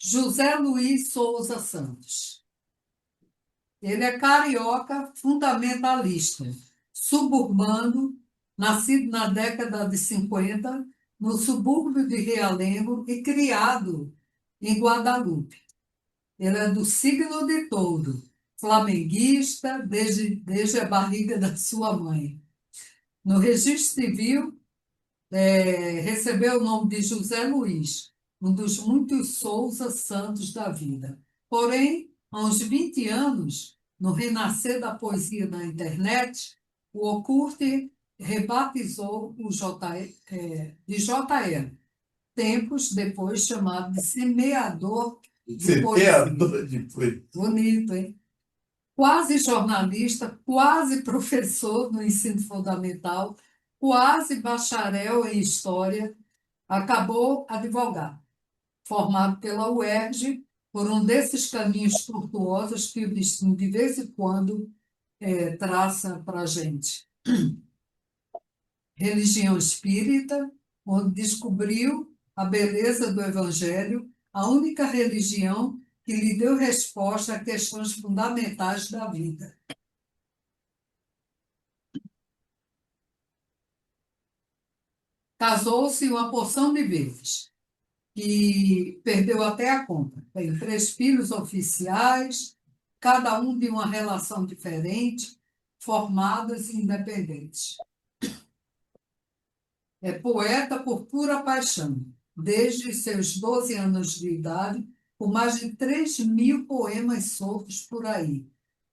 José Luiz Souza Santos. Ele é carioca fundamentalista, suburbano, nascido na década de 50, no subúrbio de Realengo e criado em Guadalupe. Ele é do signo de Touro, flamenguista desde a barriga da sua mãe. No registro civil, recebeu o nome de José Luiz, um dos muitos Souza Santos da vida. Porém, há uns 20 anos, no renascer da poesia na internet, o Occurte rebatizou o de JR, tempos depois chamado de semeador de poesia. Semeador de poesia. Bonito, hein? Quase jornalista, quase professor no ensino fundamental, quase bacharel em História, acabou advogado, formado pela UERJ, por um desses caminhos tortuosos que o destino, de vez em quando, traça para a gente. Religião espírita, onde descobriu a beleza do Evangelho, a única religião que lhe deu resposta a questões fundamentais da vida. Casou-se uma porção de vezes e perdeu até a conta. Tem 3 filhos oficiais, cada um de uma relação diferente, formadas e independentes. É poeta por pura paixão, desde seus 12 anos de idade, com mais de 3.000 poemas soltos por aí,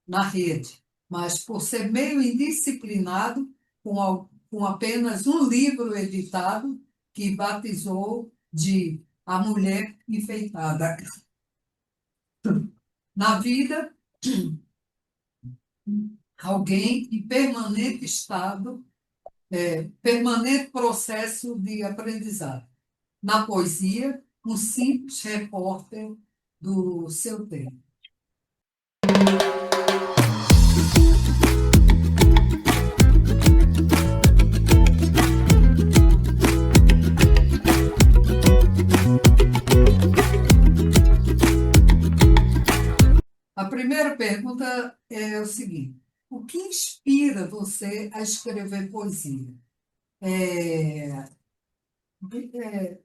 na rede, mas por ser meio indisciplinado, com apenas um livro editado, que batizou de A Mulher Enfeitada. Na vida, alguém em permanente permanente processo de aprendizado. Na poesia, um simples repórter do seu tempo. A primeira pergunta é o seguinte: o que inspira você a escrever poesia?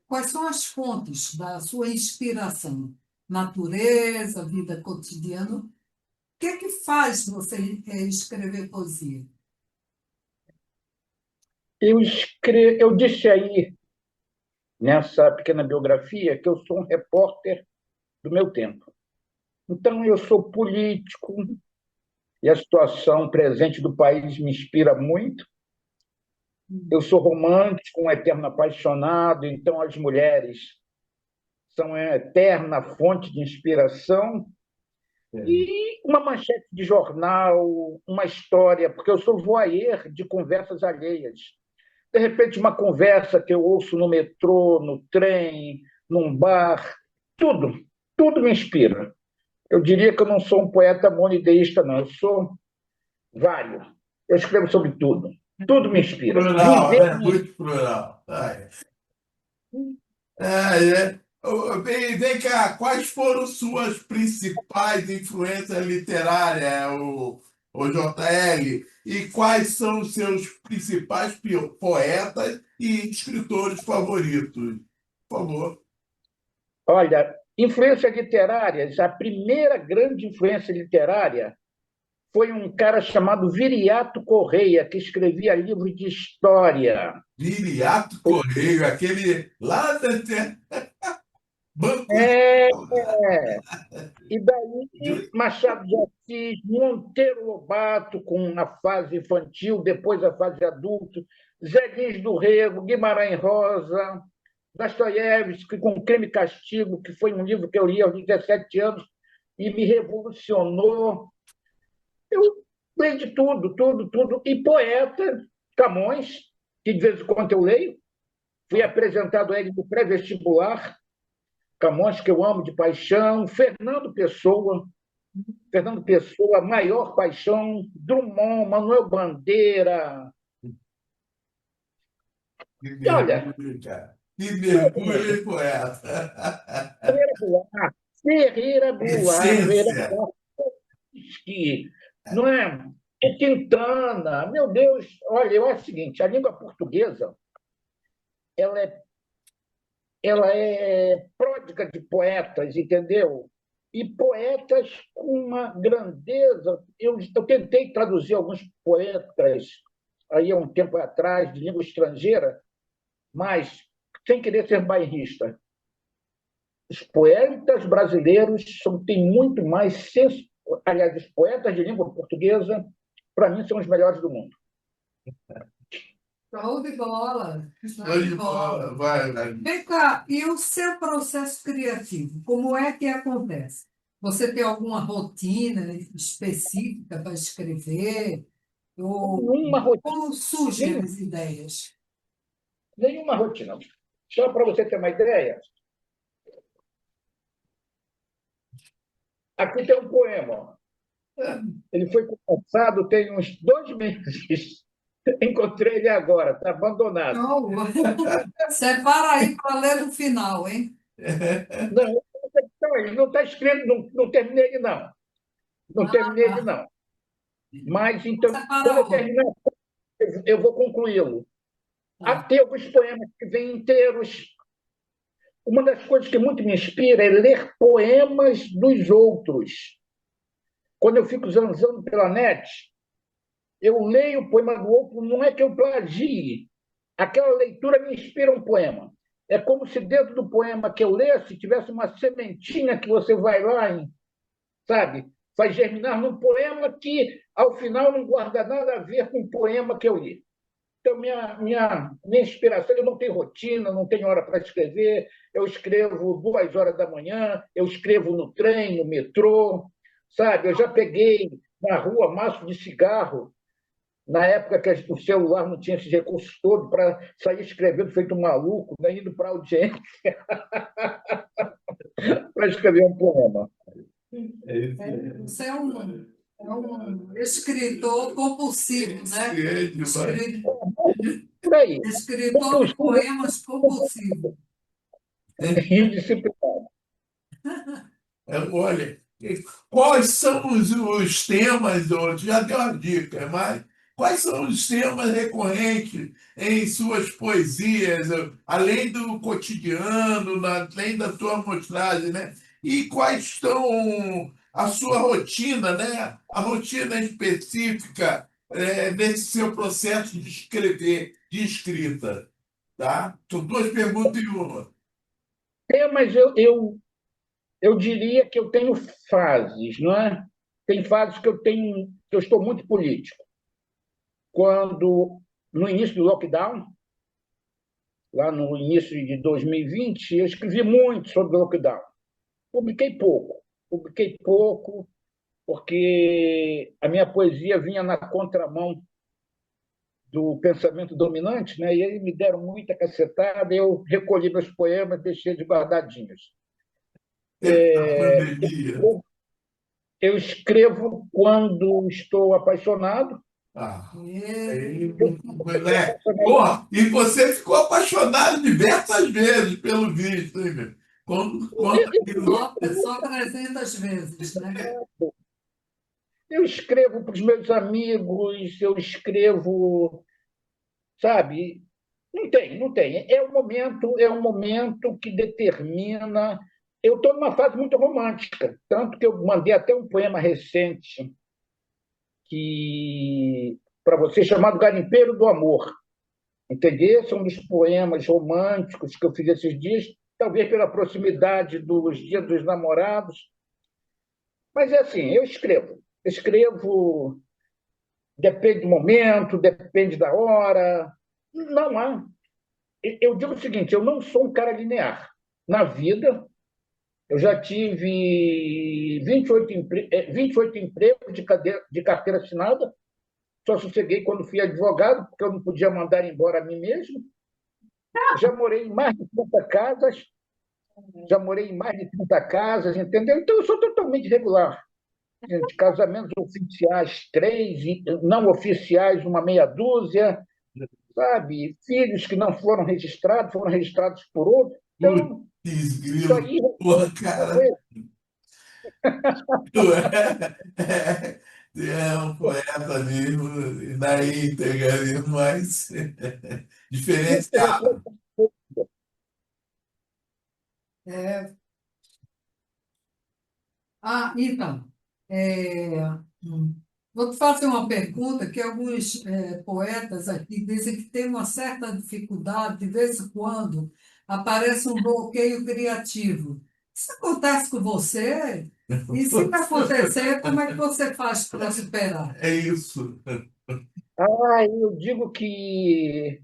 Quais são as fontes da sua inspiração? Natureza, vida cotidiana? O que é que faz você escrever poesia? Eu disse aí, nessa pequena biografia, que eu sou um repórter do meu tempo. Então, eu sou político e a situação presente do país me inspira muito. Eu sou romântico, um eterno apaixonado, então as mulheres são uma eterna fonte de inspiração. E uma manchete de jornal, uma história, porque eu sou voyeur de conversas alheias. De repente, uma conversa que eu ouço no metrô, no trem, num bar, tudo me inspira. Eu diria que eu não sou um poeta monoideísta, não. Eu sou vário. Eu escrevo sobre tudo. Tudo me inspira. Plural, muito plural. Vem cá, quais foram suas principais influências literárias, o JL? E quais são os seus principais poetas e escritores favoritos? Por favor. Olha, influências literárias, a primeira grande influência literária foi um cara chamado Viriato Correia, que escrevia livros de história. Viriato Correia, aquele lá da Banco. E daí, Machado de Assis, Monteiro Lobato, com a fase infantil, depois a fase adulto, Zé Lins do Rego, Guimarães Rosa, Dostoiévski, com Crime e Castigo, que foi um livro que eu li aos 17 anos e me revolucionou. Eu leio de tudo. E poeta, Camões, que de vez em quando eu leio, fui apresentado a ele no pré-vestibular, Camões, que eu amo de paixão, Fernando Pessoa, maior paixão, Drummond, Manuel Bandeira. E olha, Que mergulho, hein, poeta? Ferreira Goulart, Ferreira Goulart, Ferreira Essência. Goulart, que, não é? O Quintana, meu Deus, olha, eu acho o seguinte, a língua portuguesa, ela é, ela é pródiga de poetas, entendeu? E poetas com uma grandeza. Eu tentei traduzir alguns poetas aí há um tempo atrás, de língua estrangeira, mas sem querer ser bairrista. Os poetas brasileiros têm muito mais senso. Aliás, os poetas de língua portuguesa, para mim, são os melhores do mundo. Show de bola. Show Show de de bola. bola. Vai, vai. Vem cá, e o seu processo criativo, como é que acontece? Você tem alguma rotina específica para escrever? Ou Nenhuma rotina, como surgem nenhuma, as ideias? nenhuma rotina. Só para você ter uma ideia, aqui tem um poema. Ele foi lançado tem uns 2 meses. Encontrei ele agora, está abandonado. Show! Separa aí para ler no final, hein? Não, ele não está escrito, não terminei ele, não. Não terminei ele, Ah, não. Mas, então, quando separa eu outro. terminar, eu vou concluí-lo. Há Tá. tem alguns poemas que vêm inteiros. Uma das coisas que muito me inspira é ler poemas dos outros. Quando eu fico zanzando pela net, eu leio o poema do outro, não é que eu plagie. Aquela leitura me inspira um poema. É como se dentro do poema que eu lesse tivesse uma sementinha que você vai lá, sabe? Faz germinar num poema que, ao final, não guarda nada a ver com o poema que eu li. Então, minha inspiração, eu não tenho rotina, não tenho hora para escrever, eu escrevo 2 horas da manhã, eu escrevo no trem, no metrô, sabe? Eu já peguei na rua maço de cigarro, na época que o celular não tinha esses recursos todos, para sair escrevendo feito um maluco, né? Indo para a audiência para escrever um poema. É isso aí. Você é um escritor compulsivo, né? É demais. Por aí. Escritor de poemas compulsivo. Indisciplinado. Olha, quais são os temas, já deu a dica, mas quais são os temas recorrentes em suas poesias, além do cotidiano, além da tua amostragem, né? E quais estão a sua rotina, né? A rotina específica nesse seu processo de escrever, de escrita, tá? São duas perguntas em uma. Mas eu diria que eu tenho fases, não é? Tem fases que eu estou muito político. Quando, no início do lockdown, lá no início de 2020, eu escrevi muito sobre o lockdown. Publiquei pouco, porque a minha poesia vinha na contramão do pensamento dominante, né? E eles me deram muita cacetada, eu recolhi meus poemas, deixei de guardadinhos. Tempo da pandemia. Eu escrevo quando estou apaixonado. Ah, É, aí, né? Pô, e você ficou apaixonado diversas vezes, pelo visto, hein, meu? Conta aquilo. só 300 vezes, né? Eu escrevo para os meus amigos, eu escrevo, sabe? Não tem. É um momento que determina. Eu estou numa fase muito romântica, tanto que eu mandei até um poema recente que para você chamado Garimpeiro do Amor. Entendeu? Esse é um dos poemas românticos que eu fiz esses dias, talvez pela proximidade dos Dias dos Namorados. Mas é assim, eu escrevo. Escrevo, depende do momento, depende da hora. Não há. Eu digo o seguinte, eu não sou um cara linear. Na vida, eu já tive 28 empregos de carteira assinada, só sosseguei quando fui advogado, porque eu não podia mandar embora a mim mesmo. Já morei em mais de 30 casas, entendeu? Então, eu sou totalmente regular. De casamentos oficiais, 3, e não oficiais, uma meia dúzia. sabe? Filhos que não foram registrados por outros. Então, Putz, isso grilo. aí Porra, cara, tu é um poeta mesmo, na íntegra, ali, mas diferenciado. É, então, é, hum, vou te fazer uma pergunta que alguns poetas aqui dizem que tem uma certa dificuldade, de vez em quando aparece um bloqueio criativo. Isso acontece com você? E se não acontecer, como é que você faz para superar? É isso. Eu digo que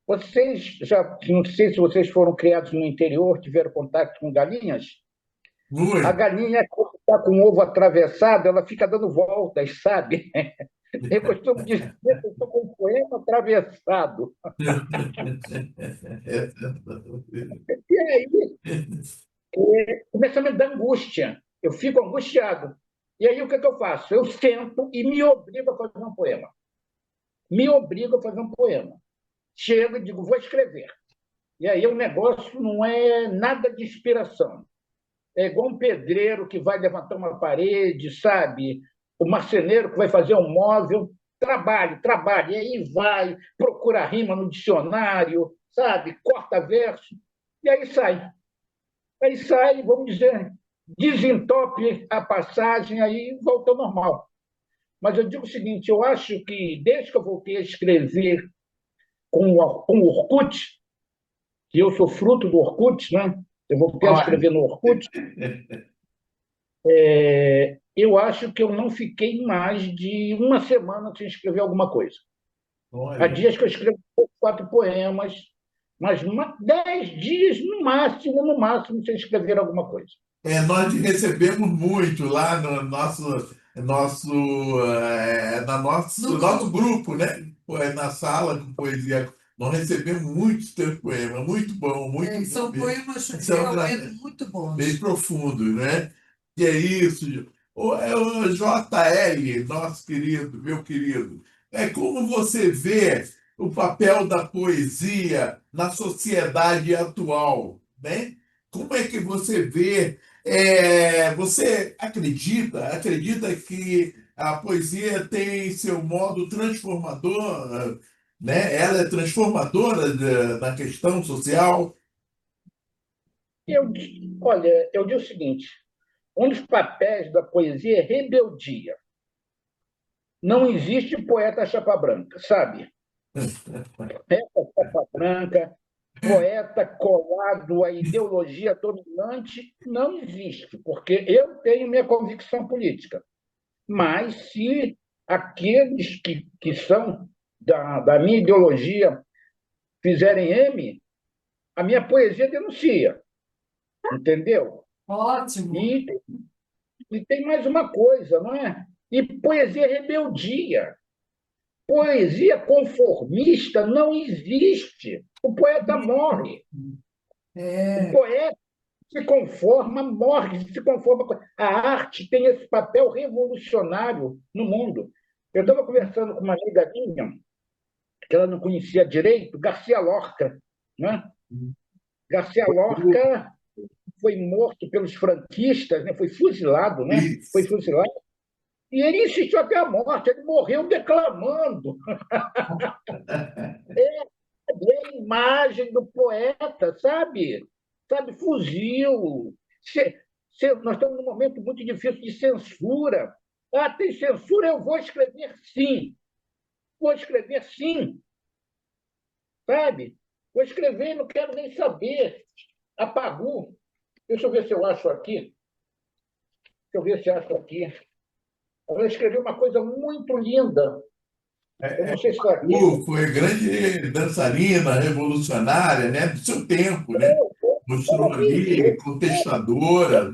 vocês já, não sei se vocês foram criados no interior, tiveram contato com galinhas. A Muito. galinha, quando está com o ovo atravessado, ela fica dando voltas, sabe? Eu costumo dizer que eu estou com o poema atravessado. E aí começa a me dar angústia. Eu fico angustiado. E aí o que eu faço? Eu sento e me obrigo a fazer um poema. Me obrigo a fazer um poema. Chego e digo, vou escrever. E aí o negócio não é nada de inspiração. É igual um pedreiro que vai levantar uma parede, sabe? O marceneiro que vai fazer um móvel. Trabalho, trabalho. E aí vai, procura rima no dicionário, sabe? Corta verso. E aí sai. Aí sai, vamos dizer, desentope a passagem, aí volta ao normal. Mas eu digo o seguinte, eu acho que desde que eu voltei a escrever com o Orkut, que eu sou fruto do Orkut, né? Eu voltei a Olha, escrever no Orkut, eu acho que eu não fiquei mais de uma semana sem escrever alguma coisa. Há olha. dias que eu escrevo 4 poemas, mas 10 dias no máximo, sem escrever alguma coisa. Nós recebemos muito lá no nosso, No nosso grupo. grupo, né? Na sala com poesia. Nós recebemos muitos teus poemas, muito bom São mesmo. poemas São realmente muito bem bons. profundos, né? E é isso. O JL, nosso querido, meu querido, como você vê o papel da poesia na sociedade atual, né? Como é que você vê? Você acredita que a poesia tem seu modo transformador, né? Ela é transformadora na questão social? Olha, eu digo o seguinte: um dos papéis da poesia é rebeldia. Não existe poeta chapa branca, sabe? Poeta chapa branca, poeta colado à ideologia dominante, não existe, porque eu tenho minha convicção política. Mas se aqueles que são da minha ideologia fizerem M, a minha poesia denuncia, entendeu? Ótimo. E, e tem mais uma coisa, não é? E poesia é rebeldia. Poesia conformista não existe. O poeta morre. O É, poeta se conforma, morre, se conforma. A arte tem esse papel revolucionário no mundo. Eu estava conversando com uma amiga minha, que ela não conhecia direito, Garcia Lorca. Né? Garcia Lorca foi morto pelos franquistas, né? Foi fuzilado, né? Foi Isso. fuzilado. E ele insistiu até a morte, ele morreu declamando. É a imagem do poeta, sabe? Sabe, fuzil. Nós estamos num momento muito difícil de censura. Tem censura, eu vou escrever sim. Vou escrever sim, sabe? Vou escrever e não quero nem saber. Apagou. Deixa eu ver se eu acho aqui. Deixa eu ver se acho aqui. Eu escrevi uma coisa muito linda. Eu não sei se está aqui. Foi grande dançarina, revolucionária, né? Do seu tempo, né? Mostrou ali, Horrível. contestadora.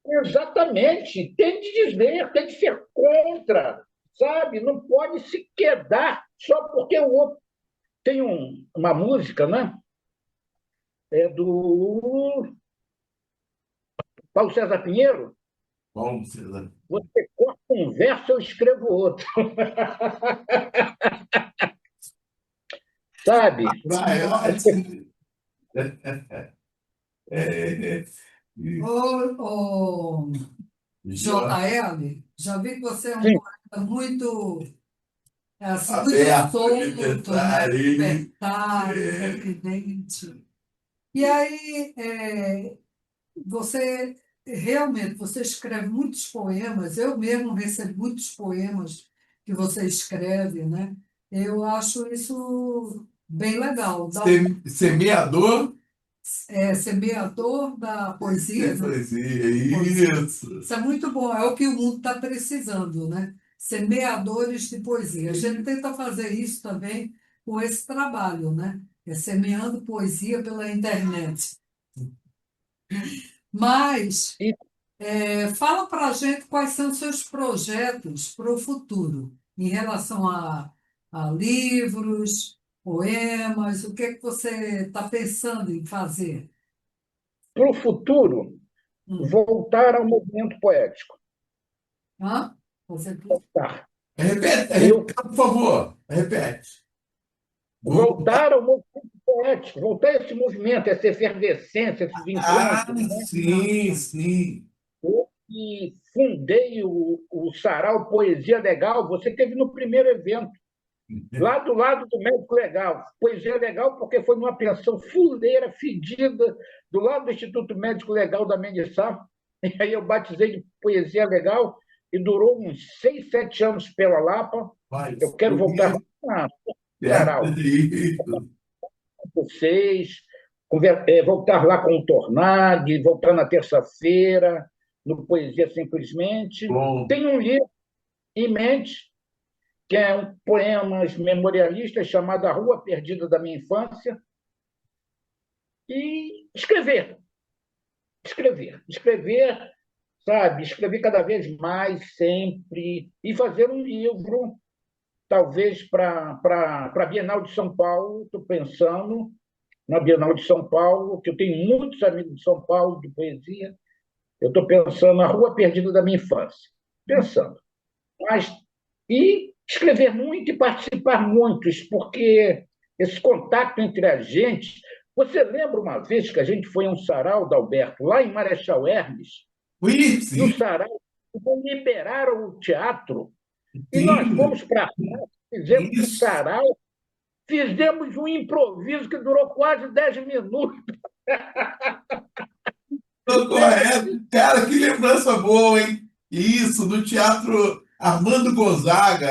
Exatamente. Tem de dizer, tem de ser contra, sabe? Não pode se quedar só porque o outro. Tem uma música, né? É do Paulo César Pinheiro. Paulo César. Você corta um verso, eu escrevo outro. sabe? Vai, As pessoas ótimo. É, Ô, Jó, JL, já vi que você é um têm poeta muito, assim, muito aberto, solto, né? libertário, Libertário, é, independente. E aí, você realmente você escreve muitos poemas. Eu mesmo recebo muitos poemas que você escreve, né? Eu acho isso bem legal. semeador Semeador da poesia, de né? poesia, Poesia. isso. Isso é muito bom, é o que o mundo está precisando, né? Semeadores de poesia. A gente tenta fazer isso também com esse trabalho, né? Semeando poesia pela internet. Mas e fala para a gente quais são os seus projetos para o futuro, em relação a livros, poemas, o que é que você está pensando em fazer? para o futuro, Hum. voltar ao movimento poético. Hã? Você... Tá. Repete, Eu por favor, repete. Voltar. voltar ao movimento poético, voltar a esse movimento, essa efervescência, esses Ah, encontros, né? sim, sim. Eu que fundei o Sarau Poesia Legal, você teve no primeiro evento, lá do lado do Médico Legal. Poesia Legal porque foi numa pensão fuleira, fedida, do lado do Instituto Médico Legal da Mendissá. E aí eu batizei de Poesia Legal e durou uns 6, 7 anos pela Lapa. Eu Mas, quero voltar lá no Sarau isso. com vocês, voltar lá com o Tornado, voltar na terça-feira, no Poesia Simplesmente. Bom, Tem um livro em mente, que é um poemas memorialistas chamado A Rua Perdida da Minha Infância, e escrever, sabe? Escrever cada vez mais, sempre, e fazer um livro, talvez para a Bienal de São Paulo, estou pensando na Bienal de São Paulo, que eu tenho muitos amigos de São Paulo, de poesia, eu estou pensando na Rua Perdida da Minha Infância, pensando. Mas, e escrever muito e participar muitos, porque esse contato entre a gente. Você lembra uma vez que a gente foi a um sarau da Alberto, lá em Marechal Hermes, sim, e o sim, sarau liberaram o teatro, e nós sim, fomos para lá, fizemos um isso. sarau, fizemos um improviso que durou quase 10 minutos. Tô correto. Cara, que lembrança boa, hein? Isso, do Teatro Armando Gonzaga,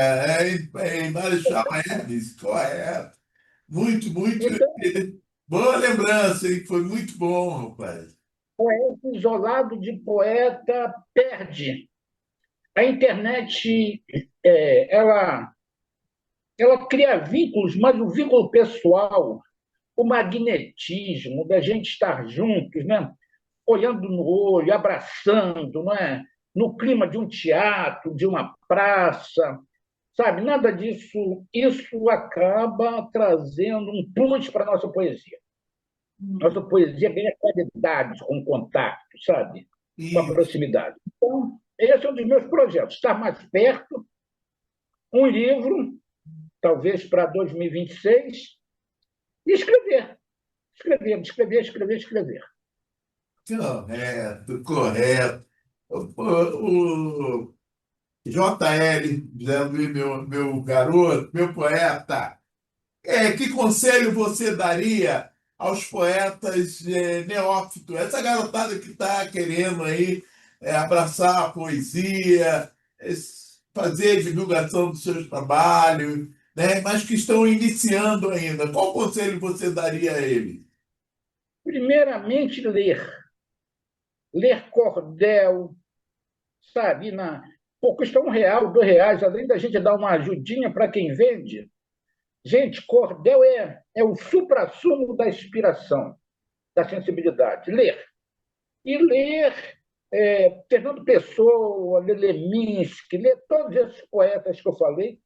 em Marechal Hermes, correto. Muito, muito. Então, Boa lembrança, hein? Foi muito bom, rapaz. poeta isolado de poeta perde. A internet, ela cria vínculos, mas o vínculo pessoal, o magnetismo da gente estar juntos, né? Olhando no olho, abraçando, não é? No clima de um teatro, de uma praça, sabe? Nada disso. Isso acaba trazendo um plus para a nossa poesia. Nossa poesia ganha qualidade com o contato, sabe? Com a Isso. proximidade. Então, esse é um dos meus projetos, estar mais perto, um livro, talvez para 2026, e escrever. Escrever. Correto, correto. O JL, José Luiz, meu garoto, meu poeta, que conselho você daria aos poetas neófitos, essa garotada que está querendo aí abraçar a poesia, fazer a divulgação dos seus trabalhos, né, mas que estão iniciando ainda? Qual conselho você daria a eles? Primeiramente, ler cordel, sabe? Pô, custa R$ 1, R$ 2, além da gente dar uma ajudinha para quem vende. Gente, cordel é o suprassumo da inspiração, da sensibilidade. Ler. E ler Fernando Pessoa, ler Leminski, ler todos esses poetas que eu falei,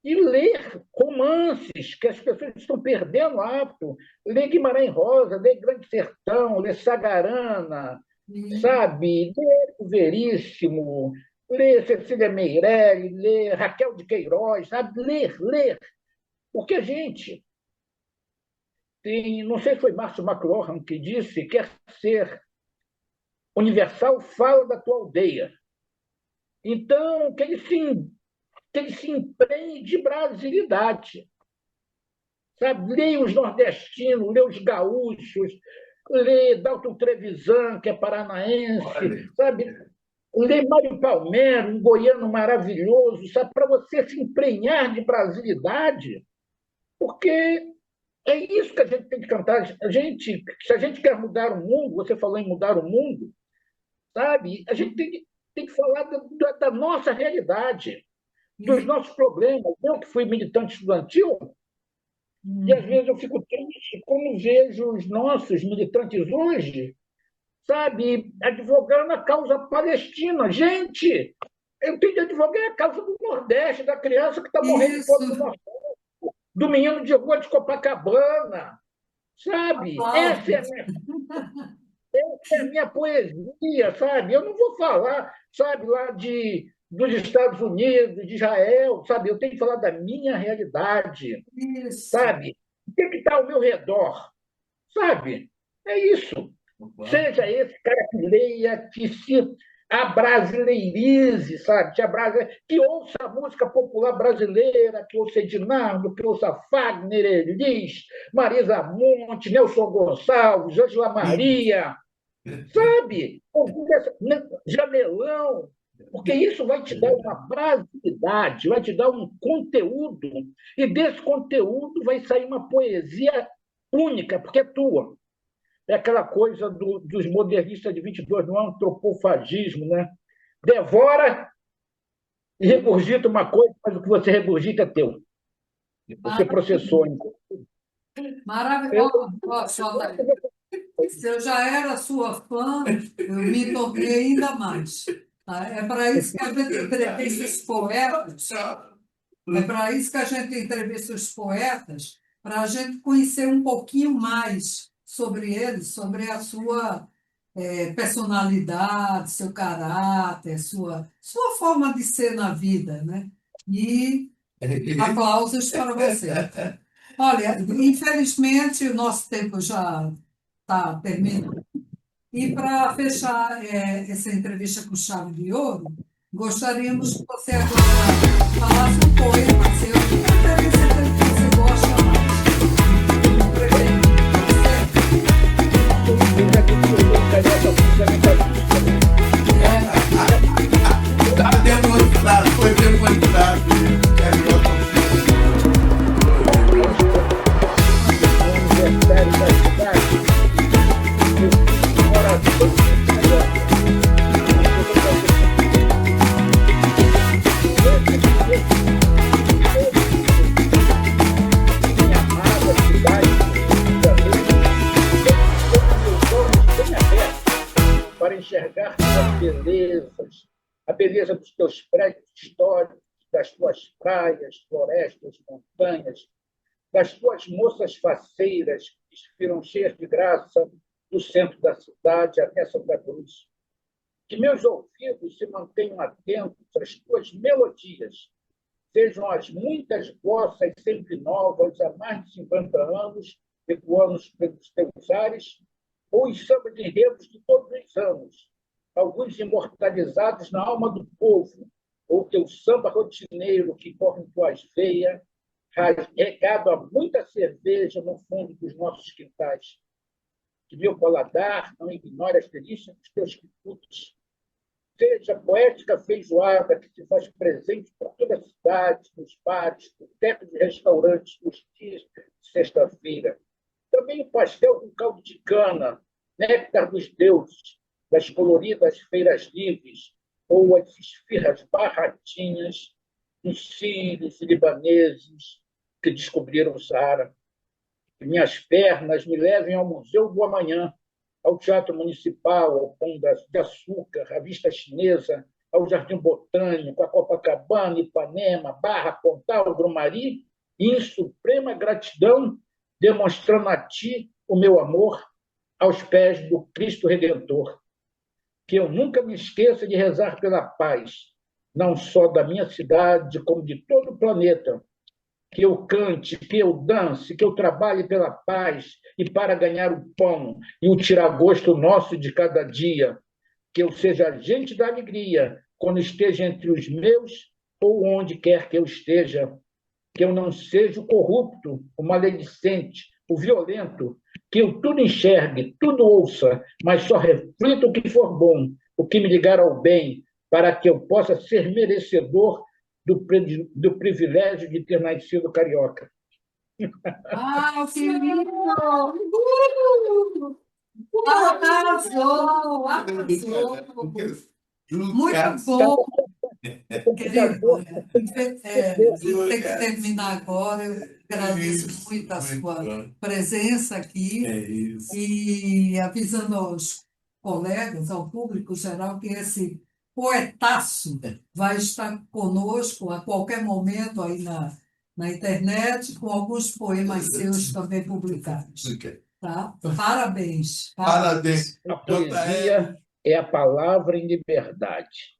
e ler romances que as pessoas estão perdendo o hábito. Ler Guimarães Rosa, ler Grande Sertão, ler Sagarana, E, sabe? Ler o Veríssimo, ler Cecília Meirelles, ler Raquel de Queiroz, sabe? Ler. Porque, gente, tem, não sei se foi Márcio McLuhan que disse, quer ser universal, fala da tua aldeia. Então, que ele se empenhe de brasilidade. Sabe? Leia os nordestinos, leia os gaúchos, leia Dalton Trevisan, que é paranaense, Olha, sabe? Leia Mário Palmero, um goiano maravilhoso, sabe? Para você se emprenhar de brasilidade, porque é isso que a gente tem que cantar. Se a gente quer mudar o mundo, você falou em mudar o mundo, sabe? A gente tem que falar da nossa realidade, dos nossos problemas. Eu que fui militante estudantil, e às vezes eu fico triste como vejo os nossos militantes hoje, sabe, advogando a causa palestina. Gente, eu tenho de advogar a causa do Nordeste, da criança que está morrendo de fome no Isso, Nordeste, do menino de rua de Copacabana, sabe? aplausos. Essa é a minha poesia, sabe? Eu não vou falar, sabe, dos Estados Unidos, de Israel, sabe? Eu tenho que falar da minha realidade, Isso. sabe? O que está ao meu redor, sabe? É isso. Seja esse cara que leia, que se abrasileirize, sabe? Que ouça a música popular brasileira, que ouça Edinardo, que ouça Fagner, Elis, Marisa Monte, Nelson Gonçalves, Ângela Maria, sabe? Jamelão, porque isso vai te dar uma brasilidade, vai te dar um conteúdo, e desse conteúdo vai sair uma poesia única, porque é tua. É aquela coisa dos modernistas de 22, no antropofagismo, né? Devora e regurgita uma coisa, mas o que você regurgita é teu. Você processou. Maravilhoso. Ó, Jota, se eu já era sua fã, eu me tornei ainda mais. Tá? É para isso que a gente entrevista os poetas. É para isso que a gente entrevista os poetas, para a gente conhecer um pouquinho mais sobre eles, sobre a sua personalidade, seu caráter, sua forma de ser na vida, né? E aplausos para você. Olha, infelizmente o nosso tempo já está terminando. E para fechar essa entrevista com chave de ouro, gostaríamos que você agora falasse um poema seu, que preferência aquele que você gosta mais. Está demonstrado, foi demonstrado. Para enxergar as belezas, a beleza dos teus prédios históricos, das tuas praias, florestas, montanhas, das tuas moças faceiras que desfilam cheias de graça do centro da cidade até Santa Cruz. Que meus ouvidos se mantenham atentos às tuas melodias, sejam as muitas bossas sempre novas há mais de 50 anos, ecoando pelos teus ares, ou os sambas de enredos de todos os anos, alguns imortalizados na alma do povo, ou teu samba rotineiro que corre em tuas veias, regado a muita cerveja no fundo dos nossos quintais. Que meu paladar não ignore as delícias dos teus quitutes. Seja a poética feijoada que se faz presente por toda a cidade, nos bares, no teto de restaurantes, nos dias de sexta-feira. Também o pastel com caldo de cana, néctar dos deuses, das coloridas feiras livres, ou as esfirras barratinhas dos sírios e libaneses que descobriram o Saara. Que minhas pernas me levem ao Museu do Amanhã, ao Teatro Municipal, ao Pão de Açúcar, à Vista Chinesa, ao Jardim Botânico, a Copacabana, Ipanema, Barra, Pontal, Grumari, e em suprema gratidão, demonstrando a ti o meu amor aos pés do Cristo Redentor. Que eu nunca me esqueça de rezar pela paz, não só da minha cidade, como de todo o planeta. que eu cante, que eu dance, que eu trabalhe pela paz e para ganhar o pão e o tiragosto nosso de cada dia, que eu seja agente da alegria quando esteja entre os meus ou onde quer que eu esteja, que eu não seja o corrupto, o maledicente, o violento, que eu tudo enxergue, tudo ouça, mas só reflita o que for bom, o que me ligar ao bem, para que eu possa ser merecedor do privilégio de ter nascido carioca. Ah, que lindo! Arrasou! Arrasou! Muito bom, querido. A gente tem que terminar agora. Eu agradeço muito a sua presença aqui e avisando aos colegas, ao público geral, que esse poetaço vai estar conosco a qualquer momento aí na internet, com alguns poemas seus também publicados. Tá? Parabéns. Parabéns. A poesia é a palavra em liberdade.